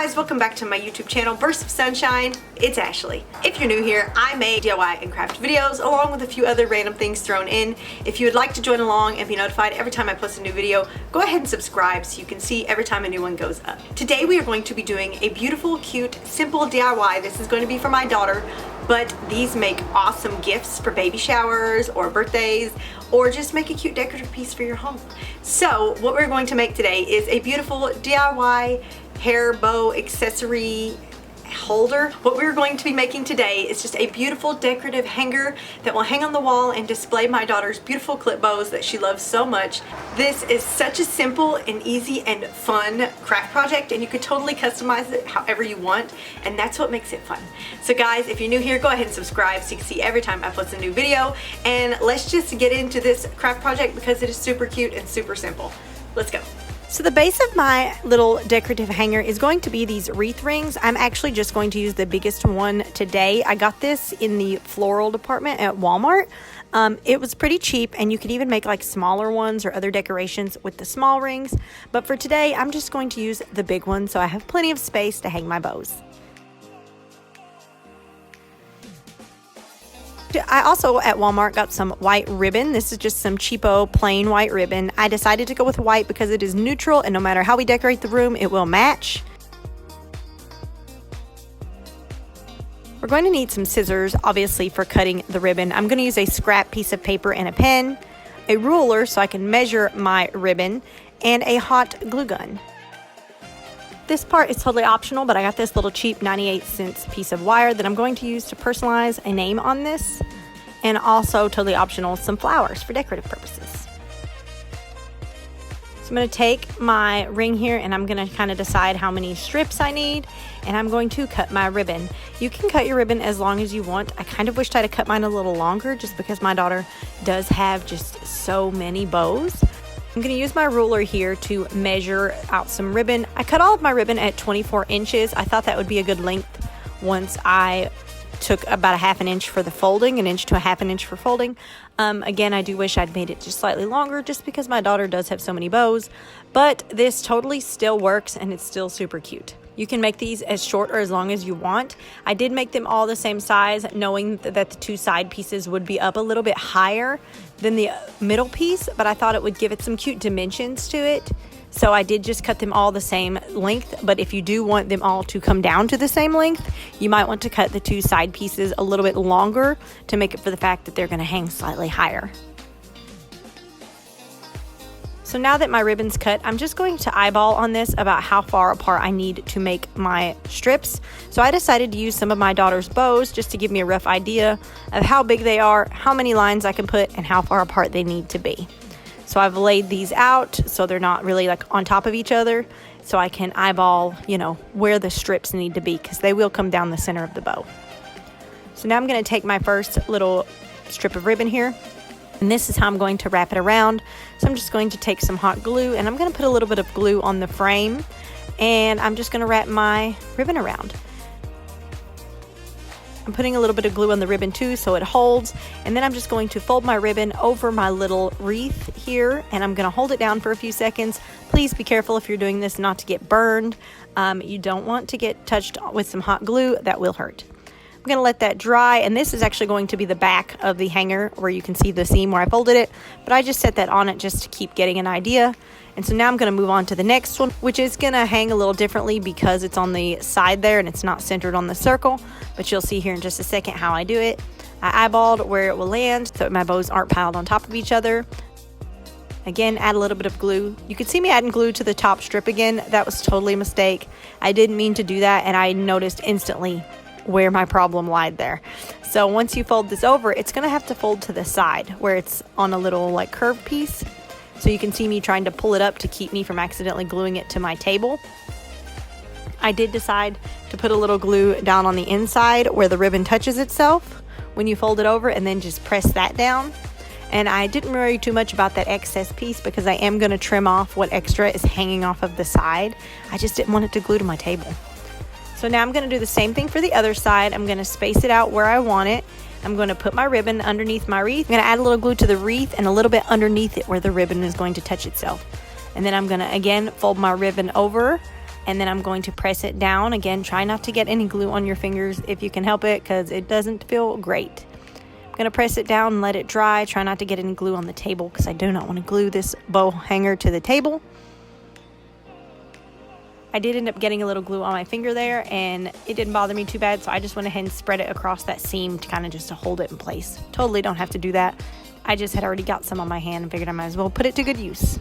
guys, welcome back to my YouTube channel, Bursts of Sunshine. It's Ashley. If you're new here, I make DIY and craft videos along with a few other random things thrown in. If you would like to join along and be notified every time I post a new video, go ahead and subscribe so you can see every time a new one goes up. Today we are going to be doing a beautiful, cute, simple DIY. This is going to be for my daughter, but these make awesome gifts for baby showers or birthdays, or just make a cute decorative piece for your home. So what we're going to make today is a beautiful DIY hair bow accessory holder. What we're going to be making today is just a beautiful decorative hanger that will hang on the wall and display my daughter's beautiful clip bows that she loves so much. This is such a simple and easy and fun craft project, and you could totally customize it however you want, and that's what makes it fun. So guys, if you're new here, go ahead and subscribe so you can see every time I post a new video, and let's just get into this craft project because it is super cute and super simple. Let's go. So the base of my little decorative hanger is going to be these wreath rings. I'm actually just going to use the biggest one today. I got this in the floral department at Walmart. It was pretty cheap, and you could even make like smaller ones or other decorations with the small rings. But for today, I'm just going to use the big one so I have plenty of space to hang my bows. I also at Walmart got some white ribbon. This is just some cheapo plain white ribbon. I decided to go with white because it is neutral, and no matter how we decorate the room, it will match. We're going to need some scissors, obviously, for cutting the ribbon. I'm going to use a scrap piece of paper and a pen, a ruler so I can measure my ribbon, and a hot glue gun. This part is totally optional, but I got this little cheap 98-cent piece of wire that I'm going to use to personalize a name on this, and also totally optional, some flowers for decorative purposes. So I'm going to take my ring here, and I'm going to kind of decide how many strips I need, and I'm going to cut my ribbon. You can cut your ribbon as long as you want. I kind of wished I'd have cut mine a little longer just because my daughter does have just so many bows. I'm going to use my ruler here to measure out some ribbon. I cut all of my ribbon at 24 inches. I thought that would be a good length once I took about a ½ inch for the folding, an inch to a ½ inch for folding. Again, I do wish I'd made it just slightly longer just because my daughter does have so many bows, but this totally still works and it's still super cute. You can make these as short or as long as you want. I did make them all the same size, knowing that the two side pieces would be up a little bit higher than the middle piece, but I thought it would give it some cute dimensions to it. So I did just cut them all the same length, but if you do want them all to come down to the same length, you might want to cut the two side pieces a little bit longer to make it for the fact that they're going to hang slightly higher. So now that my ribbon's cut, I'm just going to eyeball on this about how far apart I need to make my strips. So I decided to use some of my daughter's bows just to give me a rough idea of how big they are, how many lines I can put, and how far apart they need to be. So I've laid these out so they're not really like on top of each other, so I can eyeball, where the strips need to be, because they will come down the center of the bow. So now I'm going to take my first little strip of ribbon here, and this is how I'm going to wrap it around. So I'm just going to take some hot glue, and I'm going to put a little bit of glue on the frame, and I'm just going to wrap my ribbon around. I'm putting a little bit of glue on the ribbon too so it holds, and then I'm just going to fold my ribbon over my little wreath here, and I'm going to hold it down for a few seconds. Please be careful if you're doing this not to get burned. You don't want to get touched with some hot glue. That will hurt. I'm going to let that dry, and this is actually going to be the back of the hanger where you can see the seam where I folded it, but I just set that on it just to keep getting an idea. And so now I'm going to move on to the next one, which is going to hang a little differently because it's on the side there and it's not centered on the circle, but you'll see here in just a second how I do it. I eyeballed where it will land so my bows aren't piled on top of each other. Again, add a little bit of glue. You can see me adding glue to the top strip again. That was totally a mistake. I didn't mean to do that, and I noticed instantly where my problem lied there. So once you fold this over, it's going to have to fold to the side where it's on a little like curved piece. So you can see me trying to pull it up to keep me from accidentally gluing it to my table. I did decide to put a little glue down on the inside where the ribbon touches itself when you fold it over, and then just press that down. And I didn't worry too much about that excess piece because I am going to trim off what extra is hanging off of the side. I just didn't want it to glue to my table. So now I'm going to do the same thing for the other side. I'm going to space it out where I want it. I'm going to put my ribbon underneath my wreath. I'm going to add a little glue to the wreath and a little bit underneath it where the ribbon is going to touch itself. And then I'm going to again fold my ribbon over and then I'm going to press it down. Again, try not to get any glue on your fingers if you can help it, because it doesn't feel great. I'm going to press it down and let it dry. Try not to get any glue on the table, because I do not want to glue this bow hanger to the table. I did end up getting a little glue on my finger there, and it didn't bother me too bad, so I just went ahead and spread it across that seam to kind of just to hold it in place. Totally don't have to do that. I just had already got some on my hand and figured I might as well put it to good use.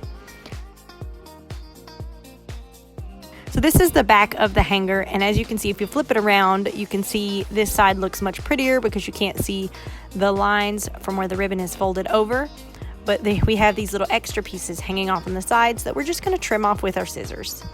So this is the back of the hanger, and as you can see, if you flip it around, you can see this side looks much prettier because you can't see the lines from where the ribbon is folded over. But we have these little extra pieces hanging off on the sides that we're just going to trim off with our scissors.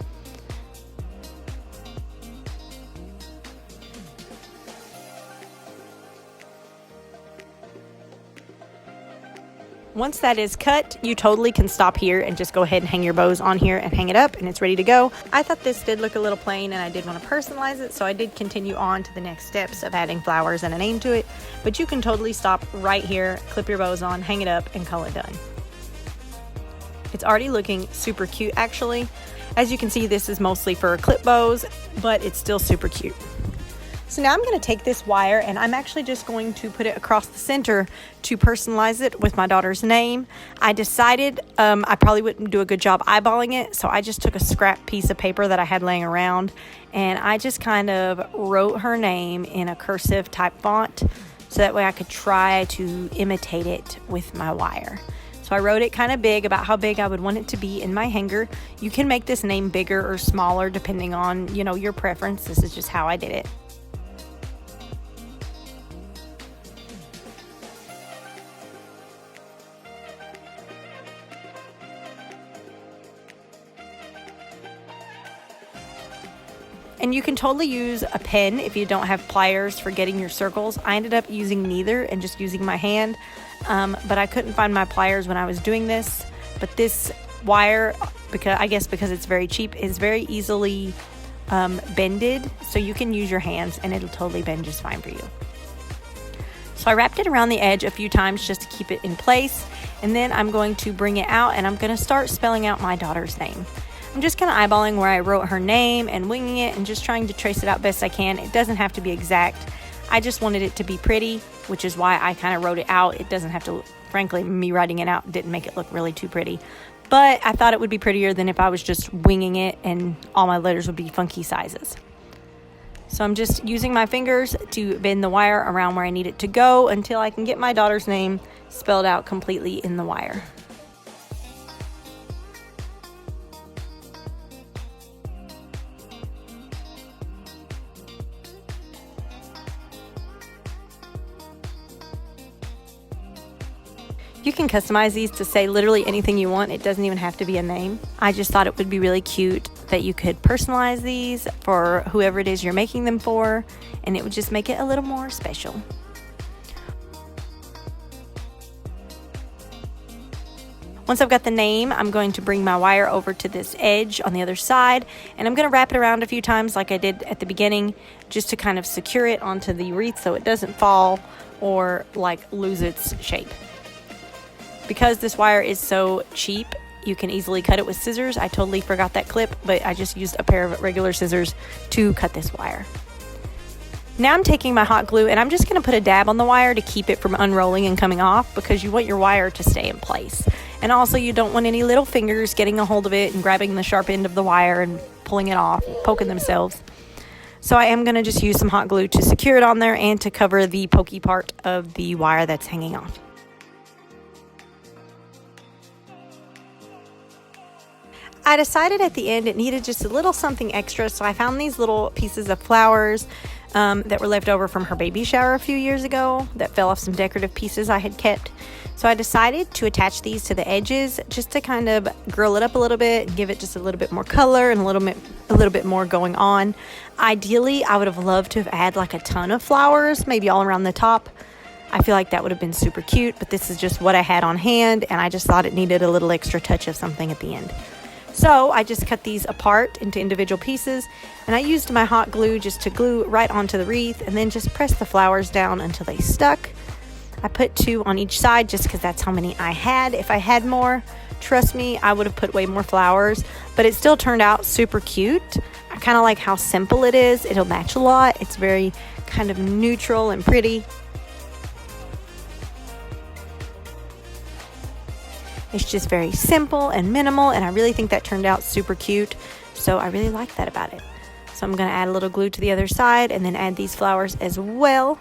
Once that is cut, you totally can stop here and just go ahead and hang your bows on here and hang it up, and it's ready to go. I thought this did look a little plain, and I did want to personalize it, so I did continue on to the next steps of adding flowers and a name to it. But you can totally stop right here, clip your bows on, hang it up, and call it done. It's already looking super cute, actually. As you can see, this is mostly for clip bows, but it's still super cute. So now I'm going to take this wire, and I'm actually just going to put it across the center to personalize it with my daughter's name. I decided I probably wouldn't do a good job eyeballing it, so I just took a scrap piece of paper that I had laying around, and I just kind of wrote her name in a cursive type font, so that way I could try to imitate it with my wire. So I wrote it kind of big, about how big I would want it to be in my hanger. You can make this name bigger or smaller depending on, your preference. This is just how I did it. And you can totally use a pen if you don't have pliers for getting your circles. I ended up using neither and just using my hand, but I couldn't find my pliers when I was doing this. But this wire, because it's very cheap, is very easily bended, so you can use your hands and it'll totally bend just fine for you. So I wrapped it around the edge a few times just to keep it in place, and then I'm going to bring it out and I'm going to start spelling out my daughter's name. I'm just kind of eyeballing where I wrote her name and winging it and just trying to trace it out best I can. It doesn't have to be exact. I just wanted it to be pretty, which is why I kind of wrote it out. It doesn't have to, frankly, me writing it out didn't make it look really too pretty. But I thought it would be prettier than if I was just winging it and all my letters would be funky sizes. So I'm just using my fingers to bend the wire around where I need it to go until I can get my daughter's name spelled out completely in the wire. You can customize these to say literally anything you want. It doesn't even have to be a name. I just thought it would be really cute that you could personalize these for whoever it is you're making them for, and it would just make it a little more special. Once I've got the name, I'm going to bring my wire over to this edge on the other side, and I'm going to wrap it around a few times like I did at the beginning, just to kind of secure it onto the wreath so it doesn't fall or lose its shape. Because this wire is so cheap, you can easily cut it with scissors. I totally forgot that clip, but I just used a pair of regular scissors to cut this wire. Now I'm taking my hot glue and I'm just going to put a dab on the wire to keep it from unrolling and coming off, because you want your wire to stay in place. And also you don't want any little fingers getting a hold of it and grabbing the sharp end of the wire and pulling it off, poking themselves. So I am going to just use some hot glue to secure it on there and to cover the pokey part of the wire that's hanging off. I decided at the end it needed just a little something extra, so I found these little pieces of flowers that were left over from her baby shower a few years ago that fell off some decorative pieces I had kept. So I decided to attach these to the edges just to kind of girl it up a little bit and give it just a little bit more color and a little bit more going on. Ideally, I would have loved to have had a ton of flowers, maybe all around the top. I feel like that would have been super cute, but this is just what I had on hand, and I just thought it needed a little extra touch of something at the end. So I just cut these apart into individual pieces, and I used my hot glue just to glue right onto the wreath and then just press the flowers down until they stuck. I put 2 on each side just because that's how many I had. If I had more, trust me, I would have put way more flowers, but it still turned out super cute. I kind of like how simple it is. It'll match a lot. It's very kind of neutral and pretty. It's just very simple and minimal, and I really think that turned out super cute. So I really like that about it. So I'm going to add a little glue to the other side and then add these flowers as well.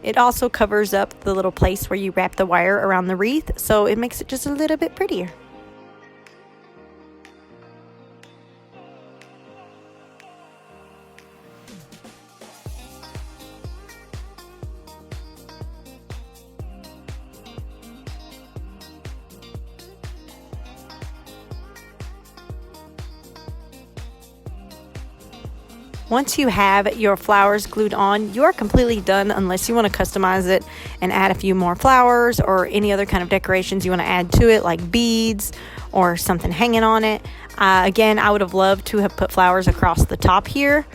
It also covers up the little place where you wrap the wire around the wreath, so it makes it just a little bit prettier. Once you have your flowers glued on, you are completely done unless you want to customize it and add a few more flowers or any other kind of decorations you want to add to it, like beads or something hanging on it. Again, I would have loved to have put flowers across the top here,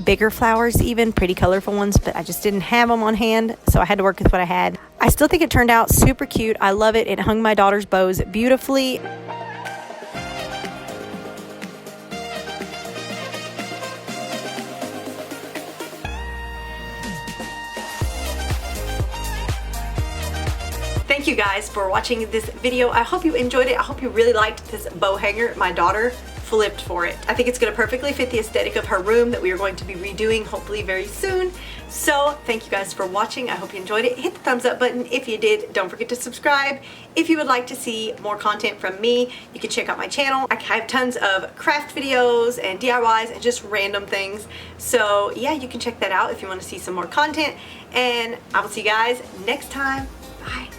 bigger flowers even, pretty colorful ones, but I just didn't have them on hand, so I had to work with what I had. I still think it turned out super cute. I love it. It hung my daughter's bows beautifully. Thank you guys for watching this video. I hope you enjoyed it. I hope you really liked this bow hanger. My daughter flipped for it. I think it's going to perfectly fit the aesthetic of her room that we are going to be redoing hopefully very soon. So thank you guys for watching. I hope you enjoyed it. Hit the thumbs up button if you did. Don't forget to subscribe. If you would like to see more content from me, you can check out my channel. I have tons of craft videos and DIYs and just random things. So yeah, you can check that out if you want to see some more content. And I will see you guys next time. Bye.